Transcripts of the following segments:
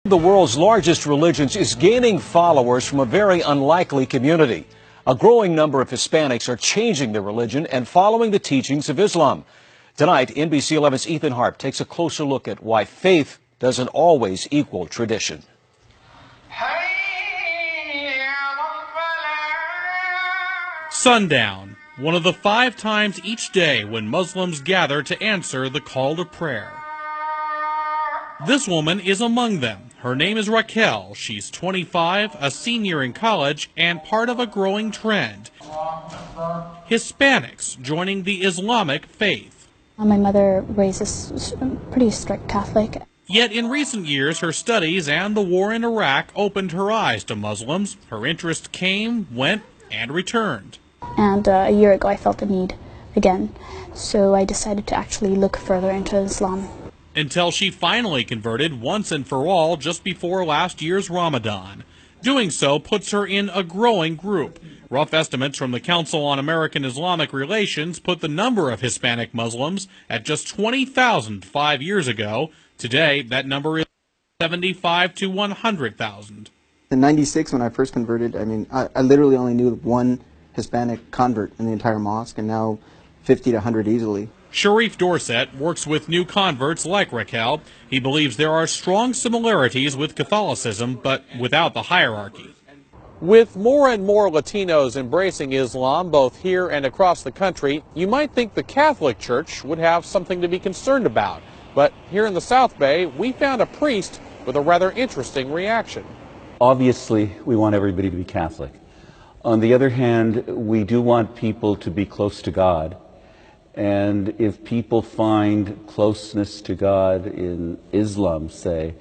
The world's largest religion is gaining followers from a very unlikely community. A growing number of Hispanics are changing their religion and following the teachings of Islam. Tonight, NBC 11's Ethan Harp takes a closer look at why faith doesn't always equal tradition. Sundown, one of the 5 times each day when Muslims gather to answer the call to prayer. This woman is among them. Her name is Raquel. She's 25, a senior in college, and part of a growing trend. Hispanics joining the Islamic faith. My mother raises pretty strict Catholic. Yet in recent years, her studies and the war in Iraq opened her eyes to Muslims. Her interest came, went, and returned. And a year ago, I felt a need again. So I decided to actually look further into Islam. Until she finally converted once and for all just before last year's Ramadan. Doing so puts her in a growing group. Rough estimates from the Council on American Islamic Relations put the number of Hispanic Muslims at just 20,000 5 years ago. Today, that number is 75 to 100,000. In '96, when I first converted, I literally only knew one Hispanic convert in the entire mosque, and now 50 to 100 easily. Sharif Dorset works with new converts like Raquel. He believes there are strong similarities with Catholicism, but without the hierarchy. With more and more Latinos embracing Islam, both here and across the country, you might think the Catholic Church would have something to be concerned about. But here in the South Bay, we found a priest with a rather interesting reaction. Obviously, we want everybody to be Catholic. On the other hand, we do want people to be close to God. And if people find closeness to God in Islam, say,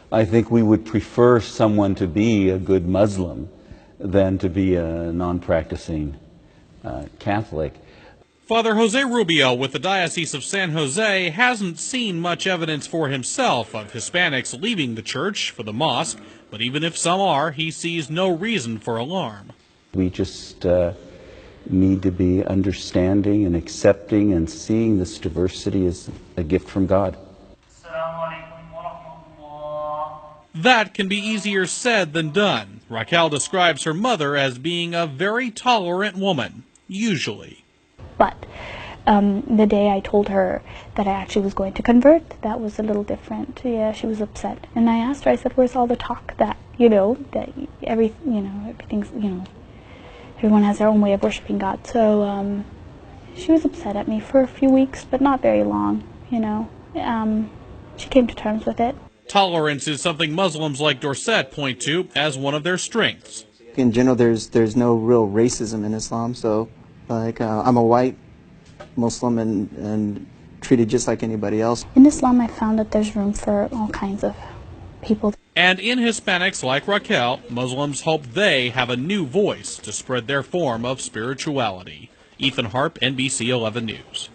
I think we would prefer someone to be a good Muslim than to be a non-practicing Catholic. Father Jose Rubio with the Diocese of San Jose hasn't seen much evidence for himself of Hispanics leaving the church for the mosque, but even if some are, he sees no reason for alarm. We just need to be understanding and accepting and seeing this diversity as a gift from God. That can be easier said than done. Raquel describes her mother as being a very tolerant woman, usually. But the day I told her that I actually was going to convert, that was a little different. Yeah, she was upset. And I asked her, I said, where's all the talk that, everything's, everyone has their own way of worshiping God. So she was upset at me for a few weeks, but not very long, She came to terms with it. Tolerance is something Muslims like Dorset point to as one of their strengths. In general, there's no real racism in Islam, so I'm a white Muslim and treated just like anybody else. In Islam, I found that there's room for all kinds of people. And in Hispanics like Raquel, Muslims hope they have a new voice to spread their form of spirituality. Ethan Harp, NBC 11 News.